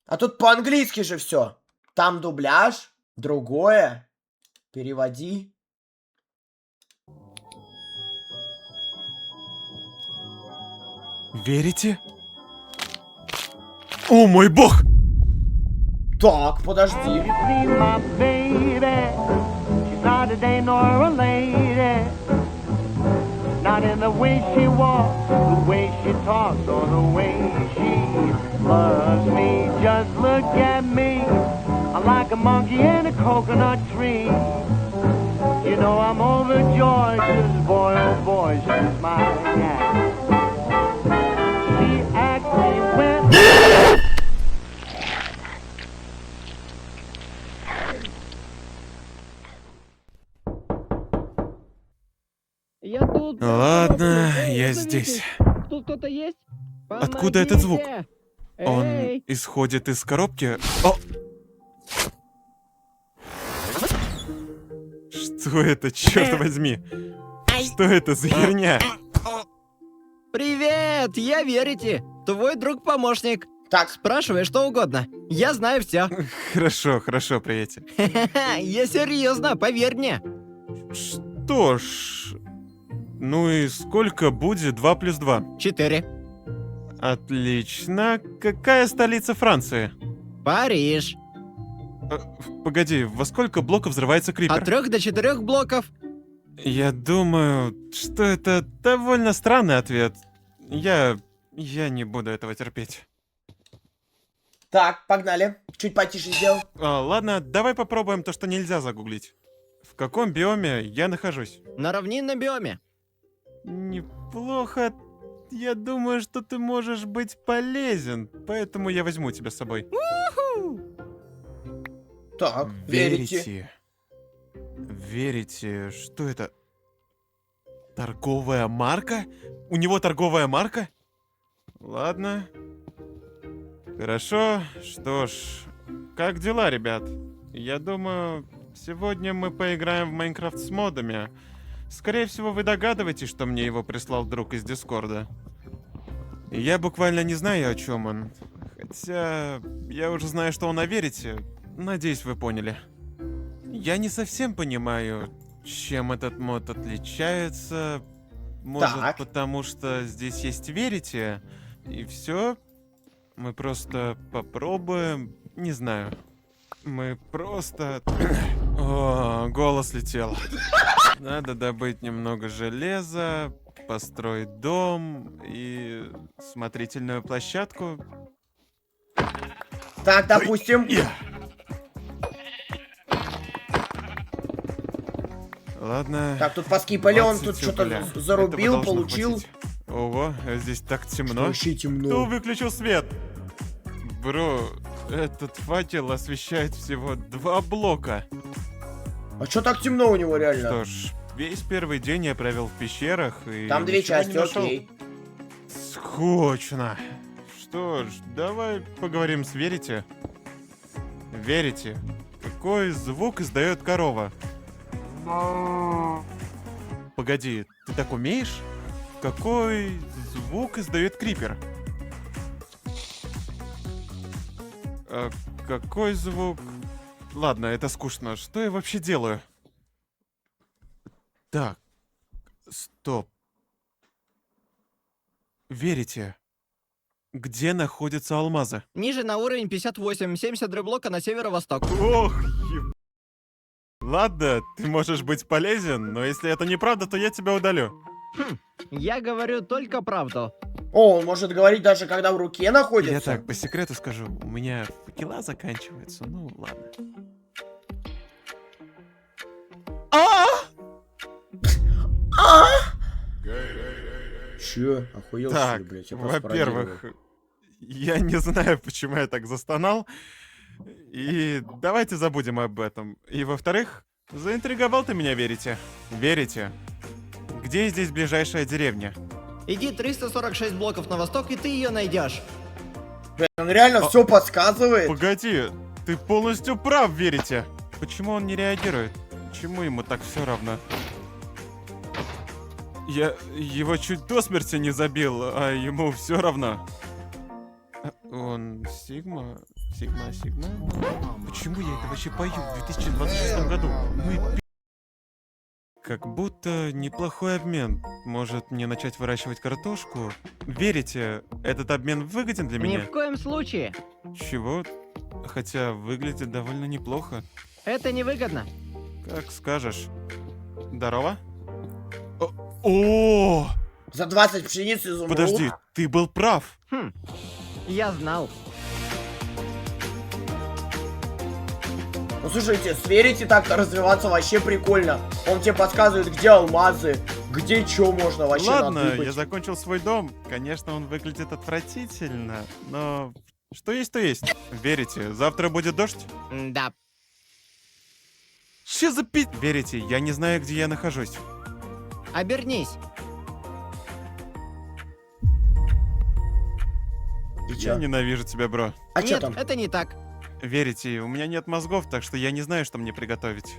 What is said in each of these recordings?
А тут по-английски же все. Там дубляж, другое. Переводи. Верите? О мой бог! Так, подожди. Not in the way she walks, the way she talks, or the way she loves me. Just look at me, I'm like a monkey in a coconut tree. You know I'm overjoyed, 'cause boy, oh boy, she's my cat. She acts me when... Я тут. Ладно, Эй, я остановитесь. здесь. Тут кто-то есть? Откуда этот звук? Помогите! Он Эй! исходит из коробки. О! Что это, черт возьми? Что это за херня? Привет! Я Верите! Твой друг-помощник. Так, Спрашивай что угодно. Я знаю все. Хорошо, хорошо, приятель. Я серьезно, поверь мне. Что ж... Ну и сколько будет 2 плюс 2? 4. Отлично. Какая столица Франции? Париж. Погоди, во сколько блоков взрывается крипер? От 3 до 4 блоков. Я думаю, что это довольно странный ответ. Я не буду этого терпеть. так, погнали. Чуть потише сделал. Ладно, давай попробуем то, что нельзя загуглить. В каком биоме я нахожусь? На равнинном биоме. Неплохо. Я думаю, что ты можешь быть полезен, поэтому я возьму тебя с собой. Так, верите. Верите, что это? Торговая марка? У него торговая марка? Ладно. Хорошо. Что ж, как дела, ребят? Я думаю, сегодня мы поиграем в Майнкрафт с модами. Скорее всего, вы догадываетесь, что мне его прислал друг из Дискорда. Я буквально не знаю, о чем он. Хотя, я уже знаю, что он о Верите. Надеюсь, вы поняли. Я не совсем понимаю, чем этот мод отличается. Может, Так. потому что здесь есть Верите, и все? Мы просто попробуем. Не знаю. Мы просто... О, голос летел. Надо добыть немного железа, построить дом и смотрительную площадку. Так, допустим. Ладно. Так, тут поскипали, он 20 тут что-то угля. зарубил, Этого должно получил. хватить. Ого, здесь так темно. Вообще Кто темно. выключил свет? Бро, этот факел освещает всего 2 блока. А что так темно у него реально? Что ж, весь первый день я провел в пещерах и Там 2 ничего не части, нашел. окей. Скучно. Что ж, давай поговорим с Верите. Верите, какой звук издает корова? Погоди, ты так умеешь? Какой звук издает крипер? А какой звук... Ладно, это скучно. Что я вообще делаю? Так, стоп. Верите? Где находятся алмазы? Ниже на уровень 58, 73 блока на северо-восток. Ох, Ладно, ты можешь быть полезен, но если это неправда, то я тебя удалю. Я говорю только правду. О, он может говорить даже когда в руке находится. Я так, по секрету скажу, у меня факела заканчиваются, ну ладно. Че? Охуел, что Так, ли, блядь? Я просто во-первых, пародирую. я не знаю, почему я так застонал. И давайте забудем об этом. И во-вторых, заинтриговал ты меня, Верите? Верите? Где здесь ближайшая деревня? Иди 346 блоков на восток, и ты ее найдешь. Блядь, он реально все подсказывает. Погоди, ты полностью прав, Верите? Почему он не реагирует? Почему ему так все равно? Я его чуть до смерти не забил, а ему все равно. Он Сигма? Сигма. Почему я это вообще пою в 2026 году? Ну и как будто неплохой обмен. Может, мне начать выращивать картошку? Верите, этот обмен выгоден для Ни меня? в коем случае. Чего? Хотя выглядит довольно неплохо. Это невыгодно. Как скажешь. Здорово? О! За 20 пшениц изумруд. Подожди, ты был прав. Хм, я знал. Ну слушайте, с Верите так-то развиваться вообще прикольно. Он тебе подсказывает, где алмазы, где что можно вообще Ладно, надыбать. я закончил свой дом. Конечно, он выглядит отвратительно, но что есть, то есть. Верите, завтра будет дождь? Да. Че за пи... Верите, я не знаю, где я нахожусь. Обернись. И Я чё? ненавижу тебя, бро. А чё Нет, там? это не так. Верите, у меня нет мозгов, так что я не знаю, что мне приготовить.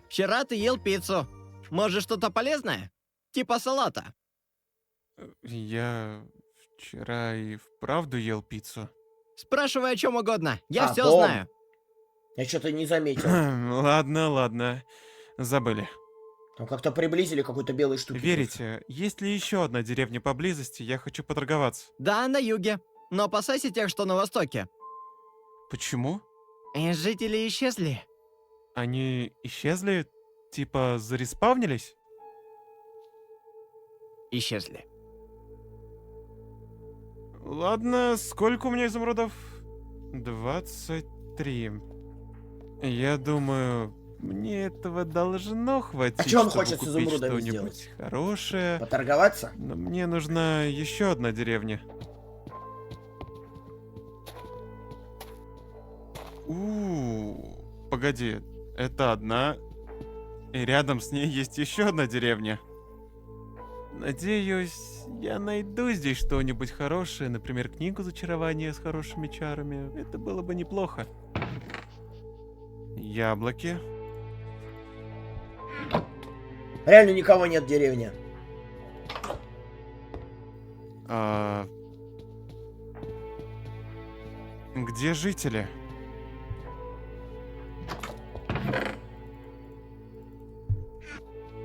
Вчера ты ел пиццу. Может, что-то полезное? Типа салата. Я вчера и вправду ел пиццу. Спрашивай о чем угодно. Я А, все дом. знаю. Я что-то не заметил. Ладно. Забыли. Там как-то приблизили какой-то белой штуки. Верите, есть ли еще одна деревня поблизости? Я хочу поторговаться. Да, на юге. Но опасайся тех, что на востоке. Почему? Жители исчезли. Они исчезли? Типа зареспавнились? Исчезли. Ладно, сколько у меня изумрудов? 23. Я думаю, мне этого должно хватить, чё он чтобы хочет с купить изумрудами что-нибудь сделать? хорошее. Поторговаться? Но мне нужна еще одна деревня. Погоди, это одна, и рядом с ней есть еще одна деревня. Надеюсь, я найду здесь что-нибудь хорошее, например, книгу зачарования с хорошими чарами. Это было бы неплохо. Яблоки. Реально никого нет в деревне. Где жители?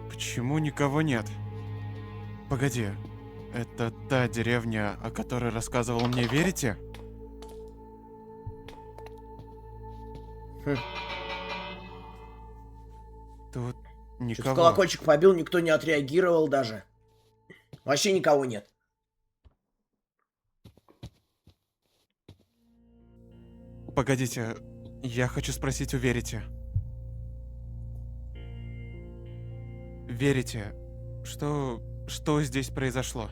Почему никого нет? Погоди, это та деревня, о которой рассказывал мне, верите? Хм. Тут Что-то никого. колокольчик побил, никто не отреагировал даже. Вообще никого нет. Погодите, я хочу спросить у Верите. Верите, что здесь произошло?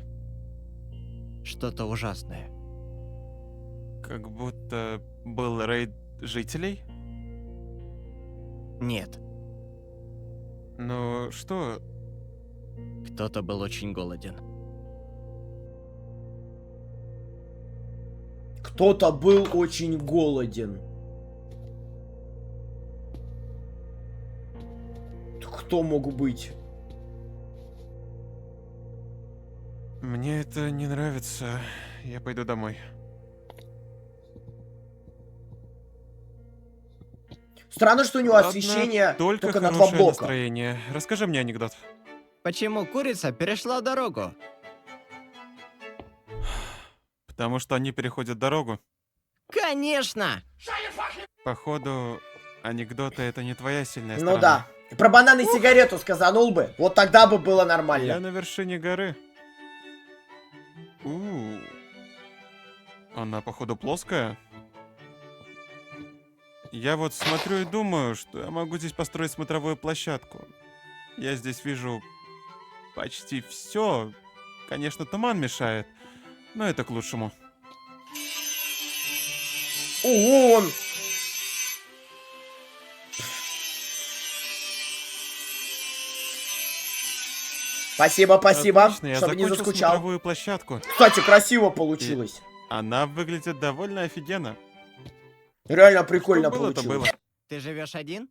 Что-то ужасное. Как будто был рейд жителей? Нет. Ну что? Кто-то был очень голоден. Кто-то был очень голоден. Кто мог быть? Мне это не нравится. Я пойду домой. Странно, что у него Ладно, освещение только только на два хорошее блока. настроение. Расскажи мне анекдот. Почему курица перешла дорогу? Потому что они переходят дорогу. Конечно! Походу, анекдоты это не твоя сильная Ну сторона. да. Про банан и сигарету сказанул бы. Вот тогда бы было Я нормально. на вершине горы. Она, походу, плоская. Я вот смотрю и думаю, что я могу здесь построить смотровую площадку. Я здесь вижу почти все. Конечно, туман мешает, но это к лучшему. Ого, он. Спасибо, Отлично, я чтобы не закончил заскучал. смотровую площадку. Кстати, красиво получилось. Она выглядит довольно офигенно. Реально прикольно Что было, то получилось. было. Ты живешь один?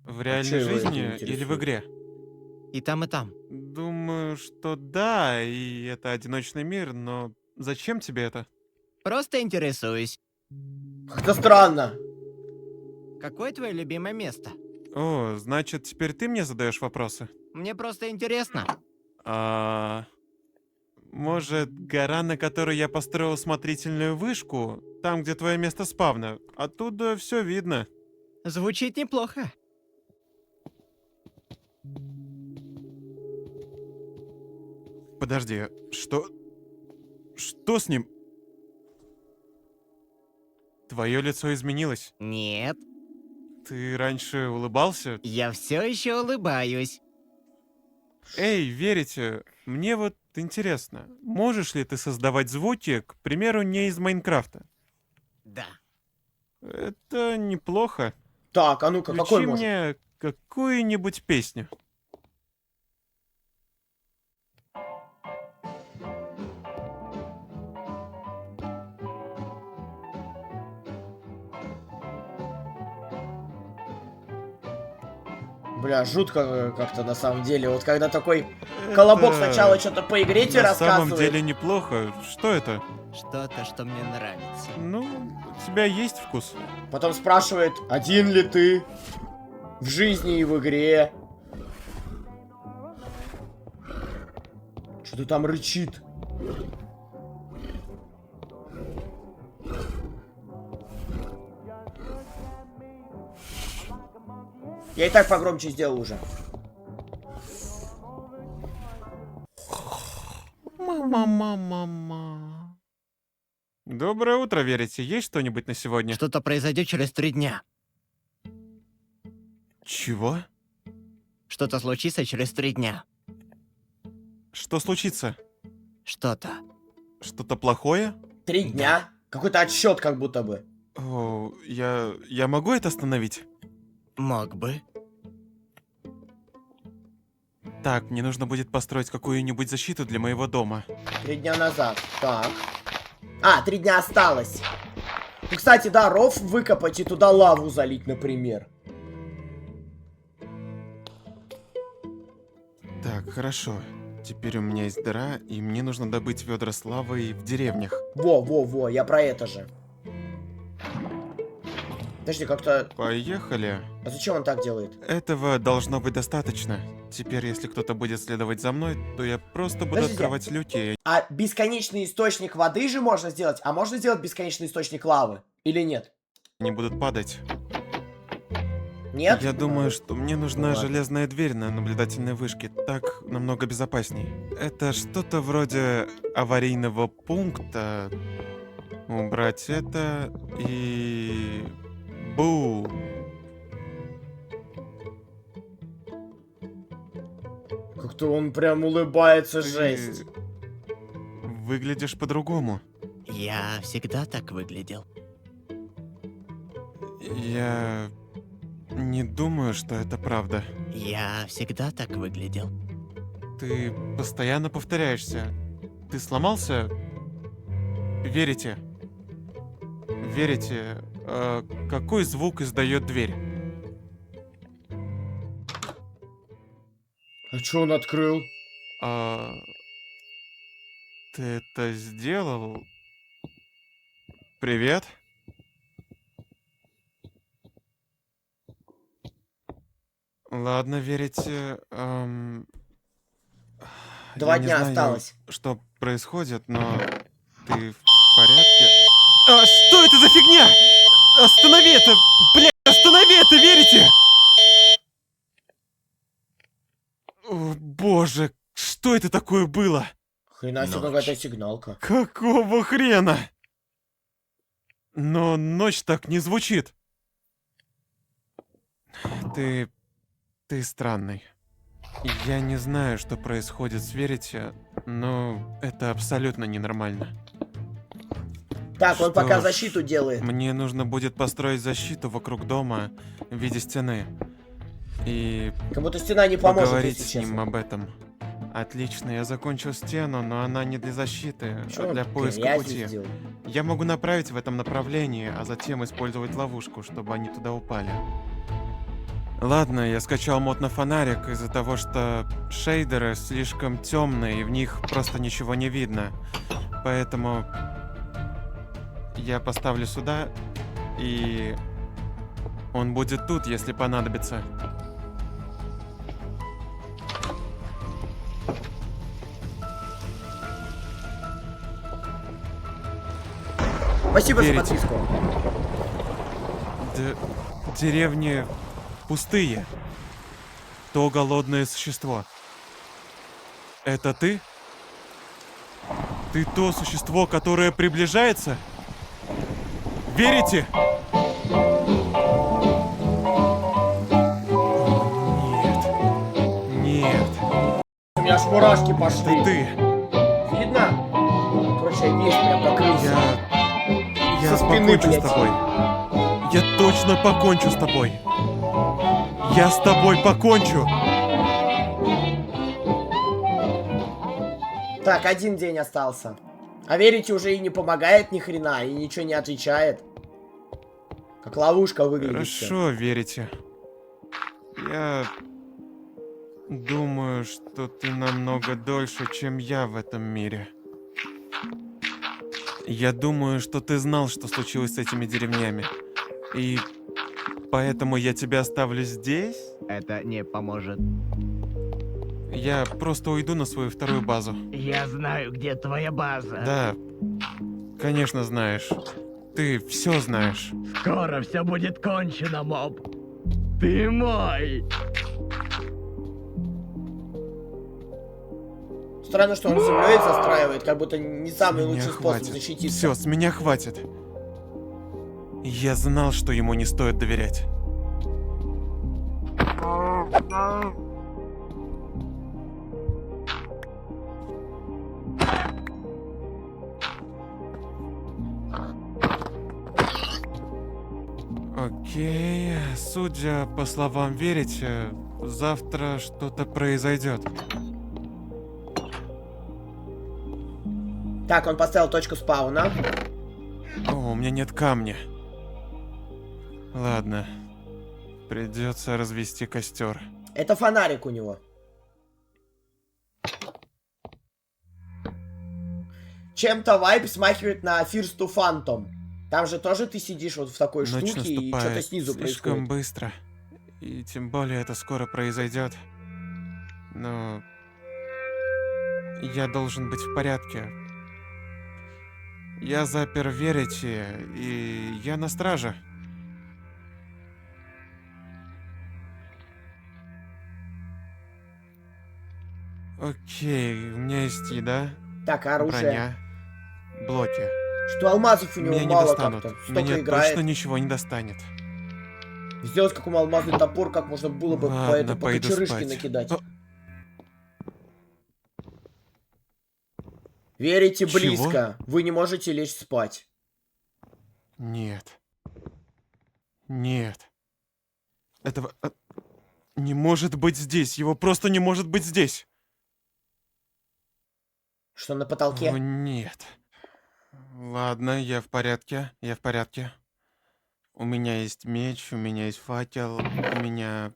В реальной чё его это жизни или интересует? в игре? И там, и там. Думаю, что да, и это одиночный мир, но зачем тебе это? Просто интересуюсь. Как-то странно. Какое твое любимое место? О, значит, теперь ты мне задаешь вопросы? Мне просто интересно. А... Может, гора, на которой я построил смотрительную вышку, там, где твое место спавна, оттуда все видно. Звучит неплохо. Подожди, что? Что с ним? Твое лицо изменилось. Нет, Ты раньше улыбался? я все еще улыбаюсь. Эй, верите, мне вот интересно, можешь ли ты создавать звуки, к примеру, не из Майнкрафта? Да. Это неплохо. Так, а ну-ка, какой Включи может? мне какую-нибудь песню. Бля, жутко как-то на самом деле. Вот когда такой колобок Это сначала что-то по игре тебе на самом рассказывает. деле неплохо. Что это? Что-то, что мне нравится. Ну, у тебя есть вкус? Потом спрашивает, один ли ты в жизни и в игре. Что-то там рычит. Я и так погромче сделал уже. Мама. Доброе утро, верите? Есть что-нибудь на сегодня? Что-то произойдет через 3 дня. Чего? Что-то случится через 3 дня. Что случится? Что-то. Что-то плохое? 3 дня. Какой-то отсчет как будто бы. О, я могу это остановить? Мог бы. Так, мне нужно будет построить какую-нибудь защиту для моего дома. 3 дня назад. Так. А, 3 дня осталось. Ну, кстати, да, ров выкопать и туда лаву залить, например. Так, хорошо. Теперь у меня есть дыра, и мне нужно добыть ведра с лавой в деревнях. Во, я про это же. Подожди, как-то... Поехали. А зачем он так делает? Этого должно быть достаточно. Теперь, если кто-то будет следовать за мной, то я просто буду Подождите. открывать люки. А бесконечный источник воды же можно сделать? А можно сделать бесконечный источник лавы? Или нет? Они будут падать. Нет? Я думаю, что мне нужна Ладно. железная дверь на наблюдательной вышке. Так намного безопасней. Это что-то вроде аварийного пункта. Убрать это и... Бу! Как-то он прям улыбается, Ты жесть. выглядишь по-другому. Я всегда так выглядел. Я не думаю, что это правда. Я всегда так выглядел. Ты постоянно повторяешься. Ты сломался? Верите? Верите? Какой звук издает дверь? А что он открыл? А, ты это сделал? Привет? Ладно, верите. 2 я не дня знаю, осталось. что происходит, но ты в порядке? А что это за фигня? Останови это! Блядь, останови это, верите? О, боже, что это такое было? Хрена себе Ночь. какая-то сигналка. Какого хрена? Но ночь так не звучит. Ты странный. Я не знаю, что происходит с Верите, но это абсолютно ненормально. Так, он Что пока ж, защиту делает. Мне нужно будет построить защиту вокруг дома в виде стены. И Как будто стена не поможет, поговорить если с ним честно. об этом. Отлично, я закончил стену, но она не для защиты, Чё а он для поиска грязью пути. сделал? Я могу направить в этом направлении, а затем использовать ловушку, чтобы они туда упали. Ладно, я скачал мод на фонарик из-за того, что шейдеры слишком темные, и в них просто ничего не видно. Поэтому я поставлю сюда, и он будет тут, если понадобится. Спасибо Верите? за подписку. Деревни пустые. То голодное существо. Это ты? Ты то существо, которое приближается? Верите? Нет. Нет. У меня аж мурашки пошли. Это ты. Видно? Короче, весь прям покрылся. Я Со спины, покончу блядь. с тобой. Я точно покончу с тобой. Я с тобой покончу. Так, 1 день остался. А верите уже и не помогает ни хрена, и ничего не отвечает. Как ловушка выглядит. всё. Хорошо, верите. Я думаю, что ты намного дольше, чем я в этом мире. Я думаю, что ты знал, что случилось с этими деревнями. И поэтому я тебя оставлю здесь. Это не поможет. Я просто уйду на свою вторую базу. Я знаю, где твоя база. Да, конечно знаешь. Ты все знаешь. Скоро все будет кончено, моб. Ты мой. Странно, что он землей застраивает, как будто не самый С меня лучший способ хватит. защититься. Все, с меня хватит. Я знал, что ему не стоит доверять. Окей, судя по словам верите, завтра что-то произойдет. Так, он поставил точку спауна. О, у меня нет камня. Ладно, придется развести костер. Это фонарик у него. Чем-то вайп смахивает на Fears to Phantom. Там же тоже ты сидишь вот в такой Ночь штуке и что-то наступает снизу слишком происходит. быстро. И тем более это скоро произойдет. Но я должен быть в порядке. Я запер Верити, и я на страже. Окей, у меня есть еда, Так, оружие. броня, блоки. Что алмазов у него Меня не мало достанут. как-то. Столько Меня играет. точно ничего не достанет. Сделать как алмазный топор, как можно было бы по Ладно, этой по пойду кочерышке спать. накидать. О. Верите Чего? близко. Вы не можете лечь спать. Нет. Нет. Этого не может быть здесь. Его просто не может быть здесь. Что на потолке? О, нет. Ладно, я в порядке. Я в порядке. У меня есть меч, у меня есть факел, у меня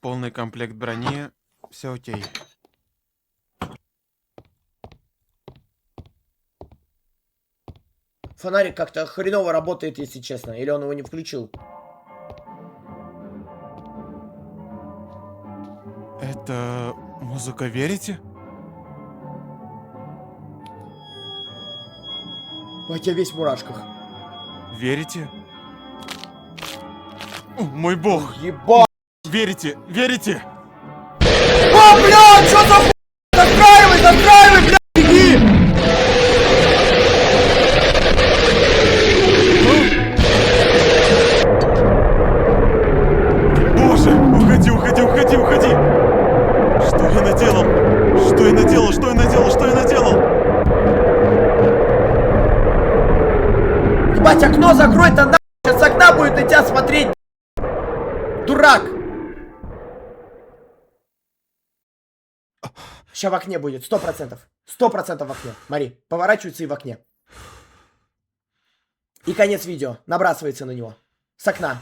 полный комплект брони. Все окей. Фонарик как-то хреново работает, если честно. Или он его не включил? Это музыка верите? Ой, я весь в мурашках. Верите? О, мой бог! Ебать! Верите? Верите? А, блядь, что за хуй? Застраивай, блядь, беги! Боже! Уходи, уходи, уходи, уходи! Что я наделал? Что я наделал? Что я наделал? Что я наделал? Ебать, окно закрой-то нахуй! Сейчас с окна будет на тебя смотреть! Дурак! Сейчас в окне будет, 100%. 100% в окне. Мари, поворачивается и в окне. И конец видео. Набрасывается на него. С окна.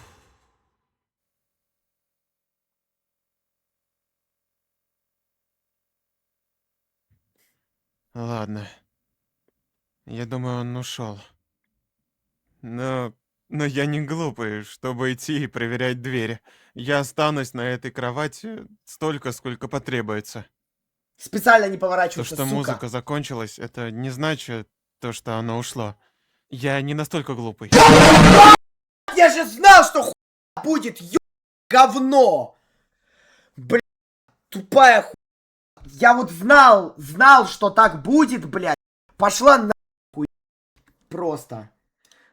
Ладно. Я думаю, он ушел. Но я не глупый, чтобы идти и проверять двери. Я останусь на этой кровати столько, сколько потребуется. Специально не То, поворачивайся, что сука. музыка закончилась, это не значит то, что оно ушло. Я не настолько глупый. Я же знал, что хуйня будет, говно! Блядь, тупая хуйня. Я вот знал, что так будет, блядь. Пошла нахуй. Просто.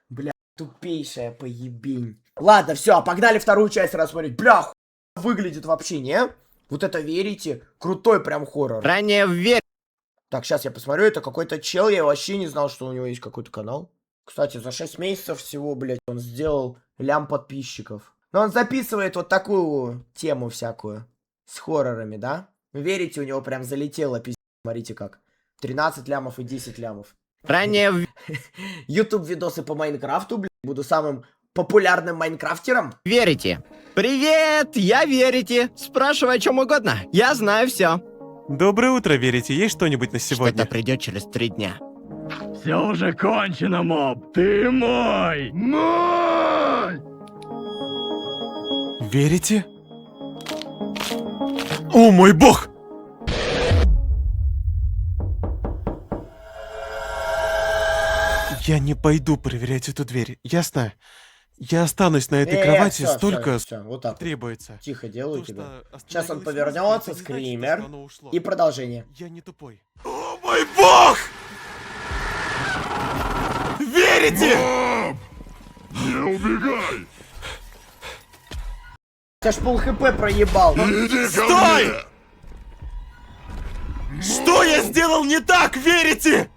Блядь, тупейшая поебень. Ладно, все, погнали вторую часть рассмотреть. Бля, хуй выглядит вообще, не? Вот это верите? Крутой прям хоррор. Ранее верь. Так, сейчас я посмотрю, это какой-то чел, я вообще не знал, что у него есть какой-то канал. Кстати, за 6 месяцев всего, блядь, он сделал лям подписчиков. Но он записывает вот такую тему всякую. С хоррорами, да? Верите, у него прям залетело, пиздец. Смотрите как. 13 лямов и 10 лямов. Ранее YouTube видосы по Майнкрафту, блядь. Буду самым популярным майнкрафтером. верите. Привет, я верите. Спрашивай о чем угодно. Я знаю все. Доброе утро, верите? Есть что-нибудь на сегодня? Что-то придет через 3 дня. Все уже кончено, моб. Ты мой. Мой! Верите? О мой бог! Я не пойду проверять эту дверь, ясно? Я останусь на этой кровати всё, столько, всё, вот так вот. требуется. Тихо делаю То, тебя. что Сейчас он остановилась повернется, музыка, это не значит, скример, что оно ушло. и продолжение. Я не тупой. О мой бог! Верите? Не убегай! Я ж пол хп проебал. Иди ко Стой! мне! Что я сделал не так, верите?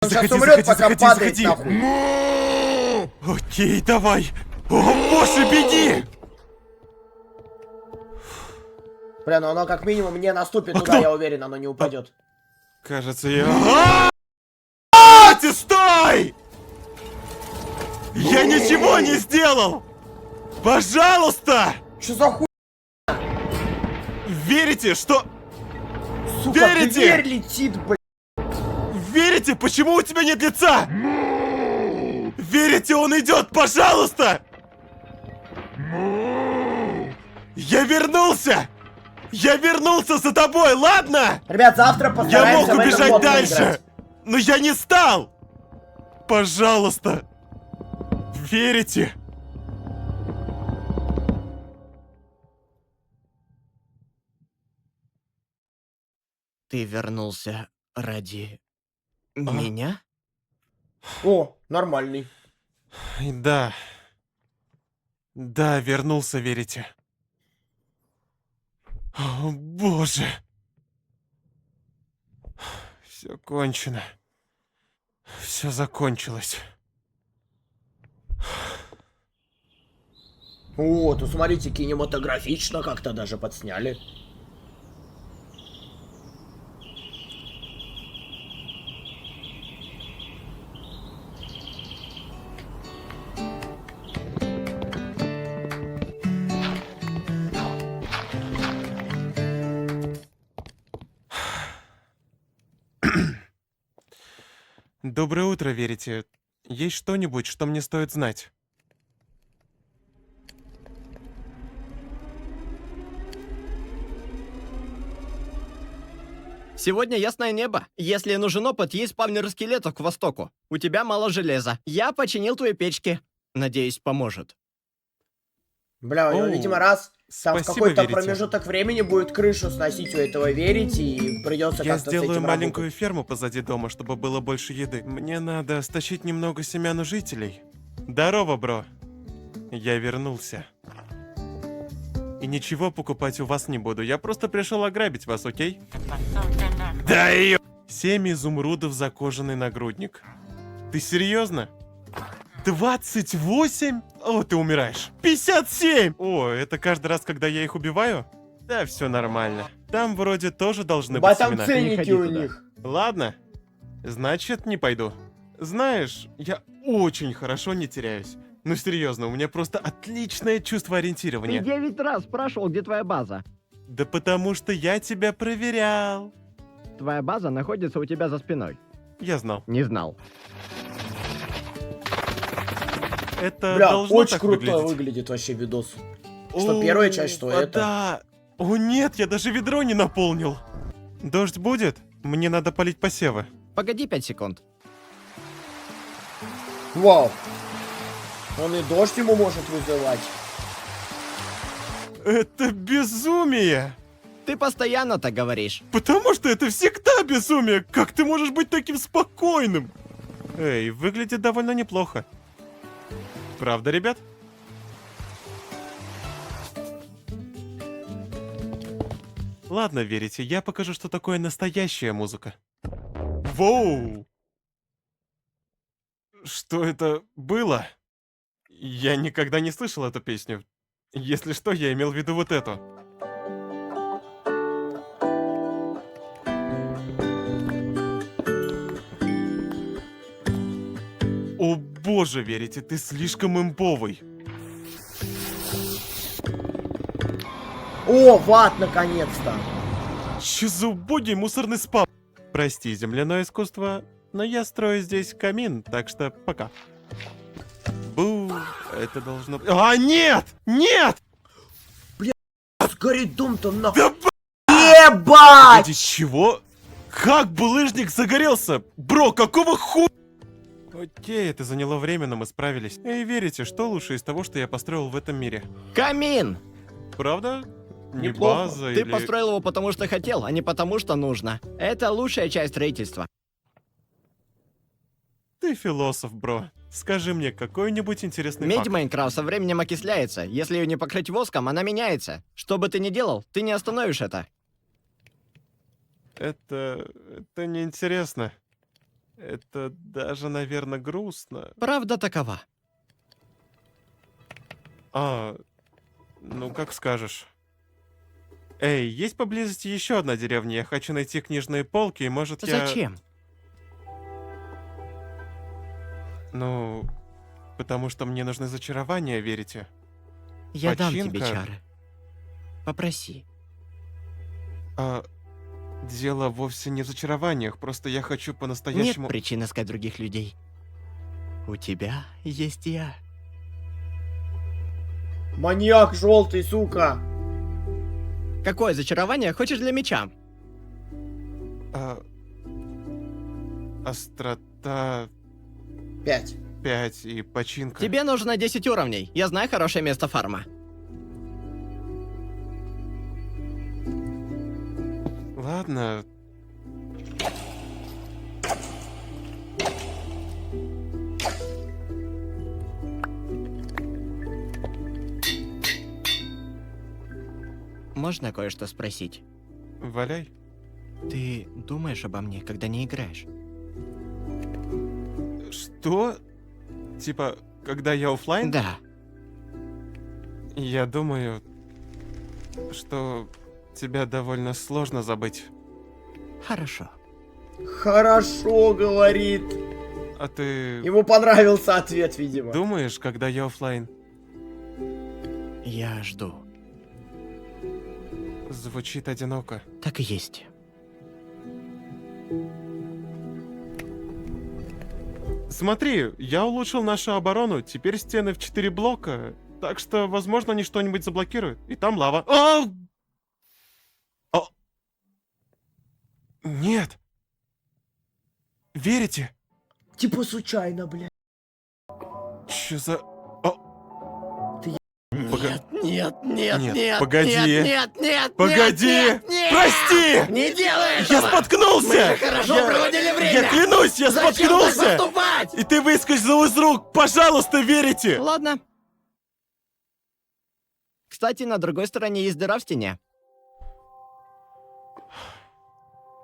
Он сейчас Заходи, умрет, заходи, пока заходи, падает заходи. нахуй. Окей, давай. О боже, беги! Бля, ну оно как минимум не наступит туда, кто? я уверен, оно не упадет. Кажется, я... Стой! Я ничего не сделал! Пожалуйста! Что за хуй, Верите, что... сука, верите? дверь летит, блядь. Верите, почему у тебя нет лица? Верите, он идет, пожалуйста! Я вернулся! Я вернулся за тобой, ладно? Ребят, завтра Я постараемся мог в этот убежать мод дальше, поиграть. но я не стал! Пожалуйста! Верите? Ты вернулся ради меня? О, нормальный. Да. Да, вернулся, верите. О, боже. Все кончено. Все закончилось. О, тут смотрите, кинематографично как-то даже подсняли. Доброе утро, верите. Есть что-нибудь, что мне стоит знать? Сегодня ясное небо. Если нужен опыт, есть спавнер скелетов к востоку. У тебя мало железа. Я починил твои печки. Надеюсь, поможет. Бля, у него, Оу, видимо, раз там в спасибо, какой-то верите. промежуток времени будет крышу сносить у этого верите, и придется Я как-то с сделаю этим маленькую работать. ферму позади дома, чтобы было больше еды. Мне надо стащить немного семян у жителей. Здорово, бро. Я вернулся. И ничего покупать у вас не буду. Я просто пришел ограбить вас, окей? Да ее! 7 изумрудов за кожаный нагрудник. Ты серьезно? 28? О, ты умираешь. 57! О, это каждый раз, когда я их убиваю? Да, все нормально. Там вроде тоже должны быть Бать, там семена. ценники ходи у туда. них. Ладно. Значит, не пойду. Знаешь, я очень хорошо не теряюсь. Ну серьезно, у меня просто отличное чувство Ты ориентирования. 9 раз спрашивал, где твоя база. Да потому что я тебя проверял. Твоя база находится у тебя за спиной. Я знал. Не знал. Это Бля, должно очень так круто выглядеть. выглядит вообще видос. Что первая часть, что это. Да. О нет, я даже ведро не наполнил. Дождь будет? Мне надо полить посевы. Погоди 5 секунд. Вау. Он и дождь ему может вызывать. Это безумие! Ты постоянно так говоришь. Потому что это всегда безумие! Как ты можешь быть таким спокойным? Эй, выглядит довольно неплохо. Правда, ребят? Ладно, верите, я покажу, что такое настоящая музыка. Воу! Что это было? Я никогда не слышал эту песню. Если что, я имел в виду вот эту. О боже, верите, ты слишком имповый. О, ват, наконец-то. Че за убогий мусорный спам? Прости, земляное искусство, но я строю здесь камин, так что пока. Бу, это должно... А, нет! Нет! Сгорит дом-то нахуй. Да Ебать! Ради чего? Как булыжник загорелся? Бро, какого ху... Окей, это заняло время, но мы справились. И верите, что лучше из того, что я построил в этом мире? Камин! Правда? Не Неплохо. база Ты или... построил его потому, что хотел, а не потому, что нужно. Это лучшая часть строительства. Ты философ, бро. Скажи мне какой-нибудь интересный Медь факт. Майнкрафт со временем окисляется. Если ее не покрыть воском, она меняется. Что бы ты ни делал, ты не остановишь это. Это неинтересно. Это даже, наверное, грустно. Правда такова. Ну как скажешь. Эй, есть поблизости еще одна деревня. Я хочу найти книжные полки, и может я... Зачем? Ну, потому что мне нужны зачарования, верите? Я дам тебе Починка. чары. Попроси. Дело вовсе не в зачарованиях, просто я хочу Нет по-настоящему... причин искать других людей. У тебя есть я. Маньяк желтый, сука. Какое зачарование хочешь для меча? Острота 5. 5 и починка. Тебе нужно 10 уровней. Я знаю хорошее место фарма. Ладно. Можно кое-что спросить? Валяй. Ты думаешь обо мне, когда не играешь? Что? Типа, когда я оффлайн? Да. Я думаю, что тебя довольно сложно забыть. Хорошо. Хорошо, говорит. А ты Ему понравился ответ, видимо. думаешь, когда я оффлайн? Я жду. Звучит одиноко. Так и есть. Смотри, я улучшил нашу оборону, теперь стены в 4 блока, так что, возможно, они что-нибудь заблокируют. И там лава. Нет. Верите? Типа случайно, блядь. Чё за... Нет, нет, нет, Нет, нет, погоди. нет, нет, нет, Погоди! нет, нет, Прости! Не делай Я этого! споткнулся! Мы же хорошо проводили время! Я клянусь, я Зачем так споткнулся! поступать? И ты выскользнул из рук! Пожалуйста, верите! Ладно. Кстати, на другой стороне есть дыра в стене.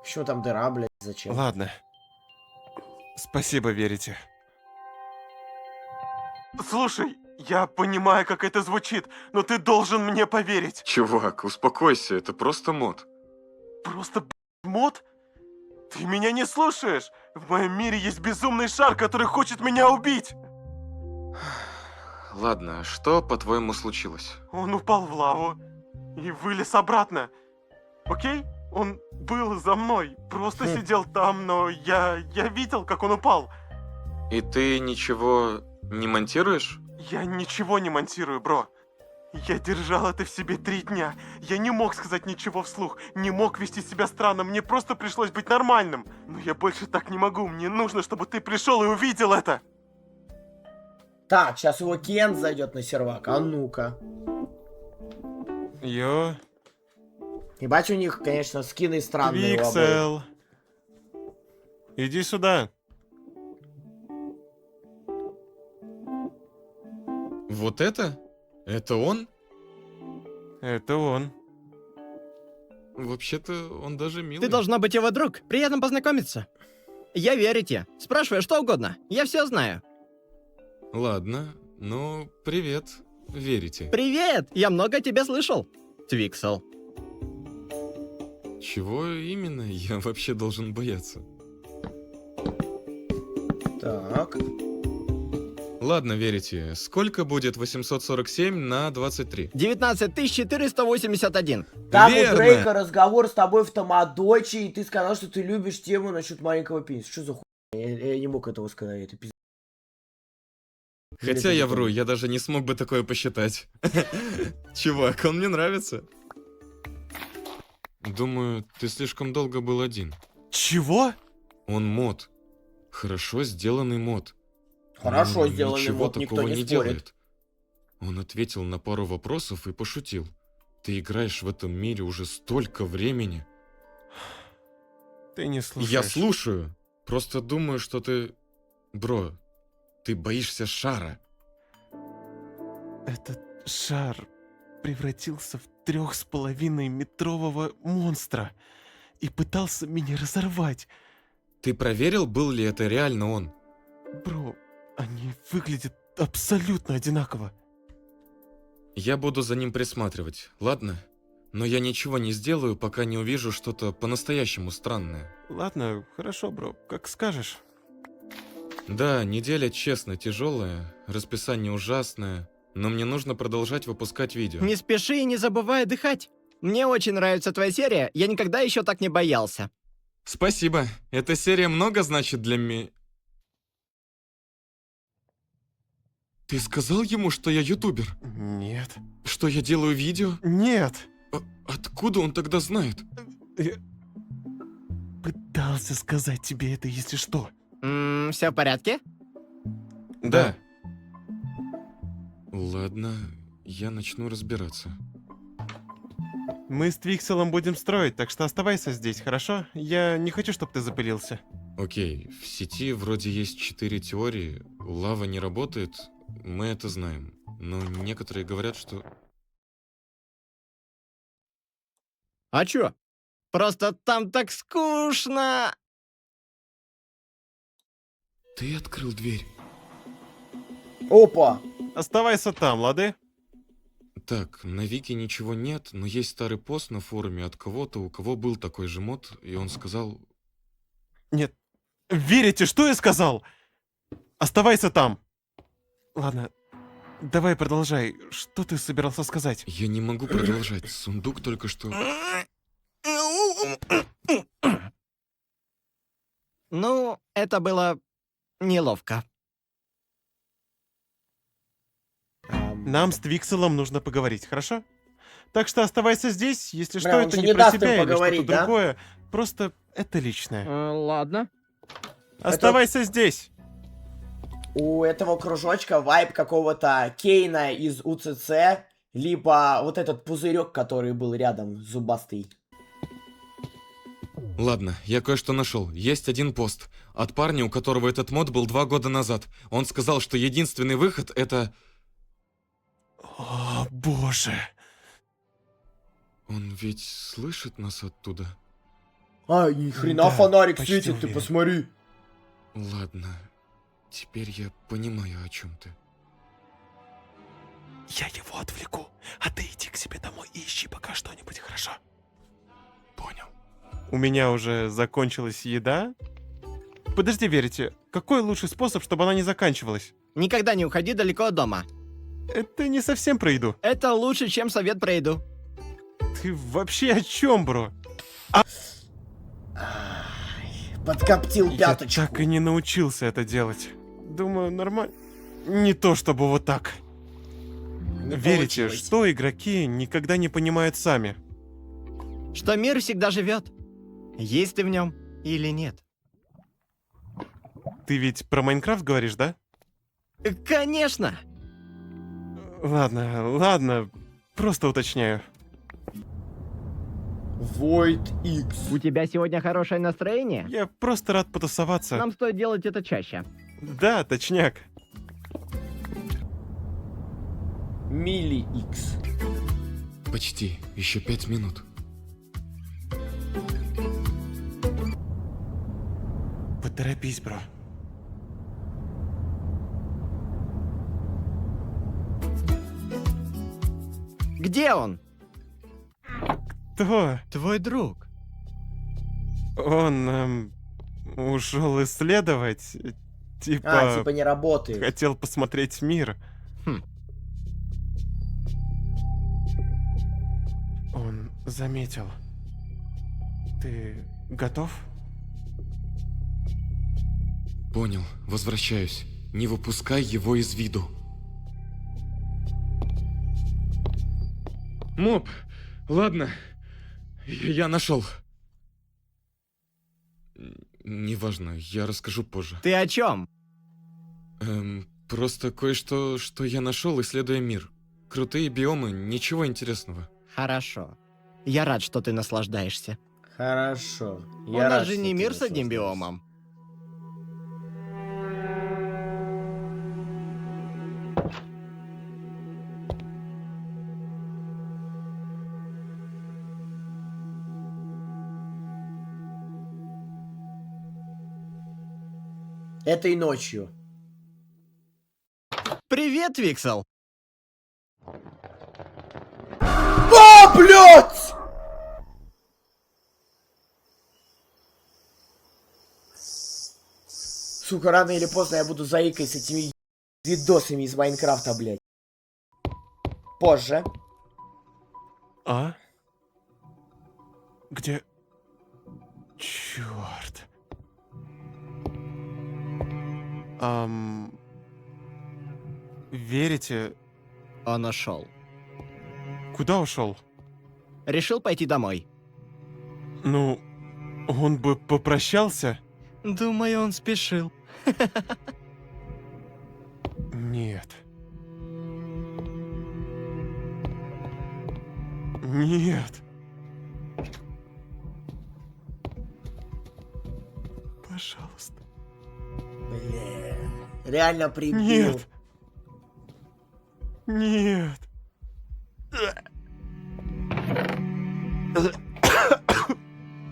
Что там дыра, блядь, зачем? Ладно. Спасибо, верите. Слушай, я понимаю, как это звучит, но ты должен мне поверить. Чувак, успокойся, это просто мод. Просто мод? Ты меня не слушаешь? В моем мире есть безумный шар, который хочет меня убить. Ладно, что, по-твоему, случилось? Он упал в лаву и вылез обратно. Окей? Он был за мной, просто Хм. сидел там, но я видел, как он упал. И ты ничего не монтируешь? Я ничего не монтирую, бро. Я держал это в себе 3 дня. Я не мог сказать ничего вслух, не мог вести себя странно, мне просто пришлось быть нормальным. Но я больше так не могу, мне нужно, чтобы ты пришел и увидел это. Так, сейчас его Кен зайдет на сервак. А ну-ка. Йо, Ебать, у них, конечно, скины странные у обоих. Твиксел. Иди сюда. Вот это? Это он? Это он. Вообще-то он даже милый. Ты должна быть его друг. Приятно познакомиться. Я верю тебе. Спрашивай что угодно. Я все знаю. Ладно, ну, привет. Верите? Привет! Я много о тебе слышал. Твиксел. Чего именно я вообще должен бояться? Так. Ладно, верите. Сколько будет 847 на 23? 19 481. Там Верно. у Дрейка разговор с тобой в Тамадочи, и ты сказал, что ты любишь тему насчет маленького пениса. Что за хуйня? Я не мог этого сказать, это пиздец. Хотя я вру, я даже не смог бы такое посчитать. Чувак, он мне нравится. Думаю, ты слишком долго был один. Чего? Он мод. Хорошо сделанный мод. Хорошо Он сделанный ничего мод, никто такого не не спорит. делает. Он ответил на пару вопросов и пошутил. Ты играешь в этом мире уже столько времени. Ты не слушаешь. Я слушаю. Просто думаю, что ты... Бро, ты боишься шара. Этот шар превратился в 3,5-метрового монстра и пытался меня разорвать. Ты проверил, был ли это реально он? Бро, они выглядят абсолютно одинаково. Я буду за ним присматривать, ладно? Но я ничего не сделаю, пока не увижу что-то по-настоящему странное. Ладно, хорошо, бро, как скажешь. Да, неделя, честно, тяжелая, расписание ужасное, но мне нужно продолжать выпускать видео. Не спеши и не забывай отдыхать. Мне очень нравится твоя серия. Я никогда еще так не боялся. Спасибо. Эта серия много значит для меня. Ты сказал ему, что я ютубер? Нет. Что я делаю видео? Нет! Откуда он тогда знает? Я пытался сказать тебе это, если что. Все в порядке? Да. Ладно, я начну разбираться. Мы с Твикселом будем строить, так что оставайся здесь, хорошо? Я не хочу, чтобы ты запылился. Окей, в сети вроде есть 4 теории. Лава не работает, мы это знаем. Но некоторые говорят, что... А чё? Просто там так скучно. Ты открыл дверь. Опа! Оставайся там, лады? Так, на Вики ничего нет, но есть старый пост на форуме от кого-то, у кого был такой же мод, и он сказал... Нет. Верите, что я сказал? Оставайся там. Ладно, давай продолжай. Что ты собирался сказать? Я не могу продолжать, сундук только что... Ну, это было неловко. Нам с Твикселом нужно поговорить, хорошо? Так что оставайся здесь, если Бля, что, он это же не не про даст им себя или поговорить, что-то да? другое. Просто это личное. Ладно. Оставайся здесь! У этого кружочка вайб какого-то Кейна из УЦЦ, либо вот этот пузырек, который был рядом, зубастый. Ладно, я кое-что нашел. Есть один пост. От парня, у которого этот мод был 2 года назад. Он сказал, что единственный выход это... О, боже. Он ведь слышит нас оттуда? А, ни хрена Да, фонарик почти светит, ты уверен. посмотри. Ладно, теперь я понимаю, о чем ты. Я его отвлеку, а ты иди к себе домой и ищи пока что-нибудь, хорошо? Понял. У меня уже закончилась еда. Подожди, Верите, какой лучший способ, чтобы она не заканчивалась? Никогда не уходи далеко от дома. Это не совсем про еду. Это лучше, чем совет про еду. Ты вообще о чем, бро? Ай, подкоптил Я пяточку. так и не научился это делать. Думаю, нормально. Не то чтобы вот так. Не Верите, получилось. что игроки никогда не понимают сами? Что мир всегда живет. Есть ты в нем или нет. Ты ведь про Майнкрафт говоришь, да? Конечно! Ладно, ладно, просто уточняю. Void X. У тебя сегодня хорошее настроение? Я просто рад потусоваться. Нам стоит делать это чаще. Да, точняк. Милли X. Почти. Еще 5 минут. Поторопись, бро. Где он? Кто? Твой друг. Он ушел исследовать. Типа не работает. Хотел посмотреть мир. Хм. Он заметил. Ты готов? Понял. Возвращаюсь. Не выпускай его из виду. Моб, ладно. Я нашел. Неважно, я расскажу позже. Ты о чем? Просто кое-что, что я нашел, исследуя мир. Крутые биомы, ничего интересного. Хорошо. Я рад, что ты наслаждаешься. Хорошо. У нас же не мир с одним биомом. Этой ночью. Привет, Виксел! А, блядь! Сука, рано или поздно я буду заикой с этими видосами из Майнкрафта, блядь. Позже. А? Где? Черт. Верите? Он ушел. Куда ушел? Решил пойти домой. Ну, он бы попрощался? Думаю, он спешил. Нет. Нет. Пожалуйста. Бля. Реально прибил. Нет. Нет.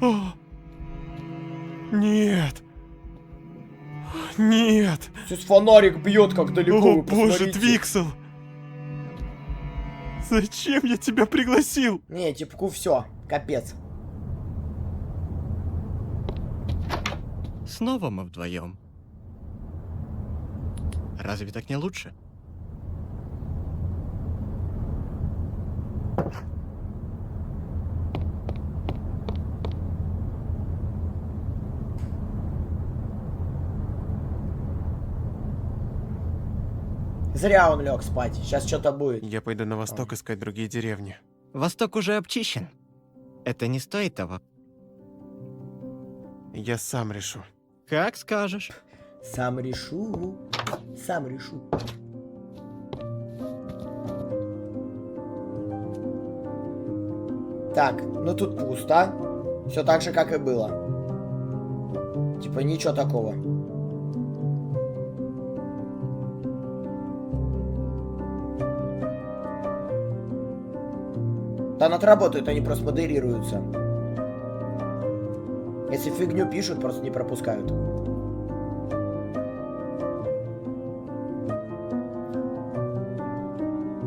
О. Нет. Нет. Сейчас фонарик бьет, как далеко. О вы боже, посмотрите. Твиксел. Зачем я тебя пригласил? Не, типку все, капец. Снова мы вдвоем. Разве так не лучше? Зря он лег спать. Сейчас что-то будет. Я пойду на восток искать другие деревни. Восток уже обчищен. Это не стоит того. Я сам решу. Как скажешь. Сам решу. Сам решу. Так, ну тут пусто. Все так же, как и было. Типа ничего такого. Там отработают, они просто модерируются. Если фигню пишут, просто не пропускают.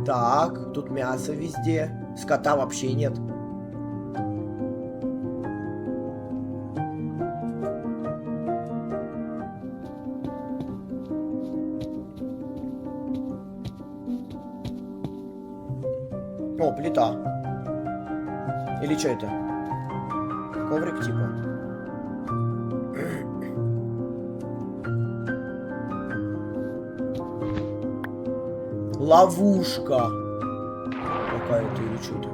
Так, тут мясо везде. Скота вообще нет. О, плита. Или что это? Коврик типа. Ловушка. Какая-то или что-то.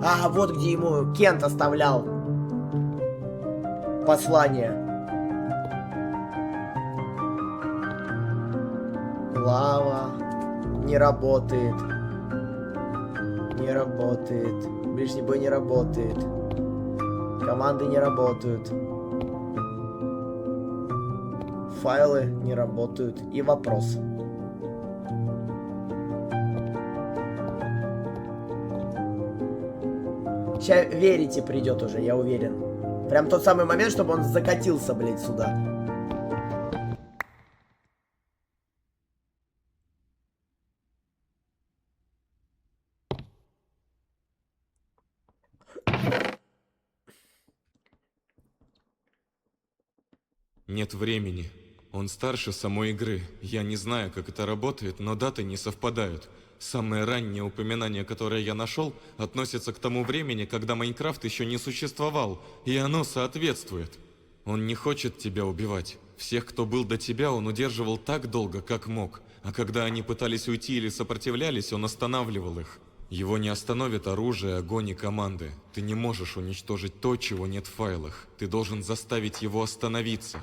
А, вот где ему Кент оставлял послание. Лава. Не работает. Не работает. Ближний бой не работает. Команды не работают. Файлы не работают. И вопрос. Сейчас верите придет уже, я уверен. Прям тот самый момент, чтобы он закатился, блядь, сюда. Нет времени. Он старше самой игры. Я не знаю, как это работает, но даты не совпадают. Самое раннее упоминание, которое я нашел, относится к тому времени, когда Майнкрафт еще не существовал, и оно соответствует. Он не хочет тебя убивать. Всех, кто был до тебя, он удерживал так долго, как мог. А когда они пытались уйти или сопротивлялись, он останавливал их. Его не остановит оружие, огонь и команды. Ты не можешь уничтожить то, чего нет в файлах. Ты должен заставить его остановиться.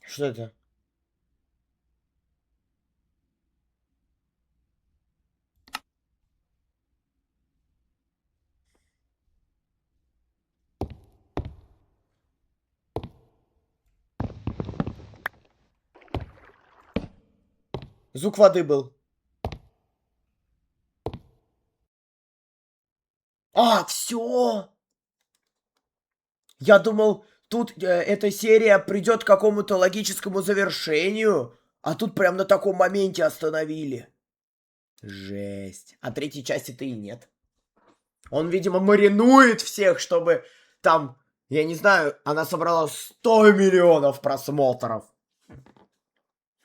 Что это? Звук воды был. А, все. Я думал, тут эта серия придет к какому-то логическому завершению, а тут прям на таком моменте остановили. Жесть. А третьей части-то и нет. Он, видимо, маринует всех, чтобы там, я не знаю, она собрала 100 миллионов просмотров.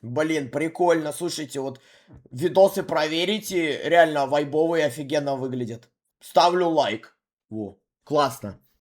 Блин, прикольно. Слушайте, вот видосы проверите, реально вайбовые, офигенно выглядят. Ставлю лайк. Во, классно.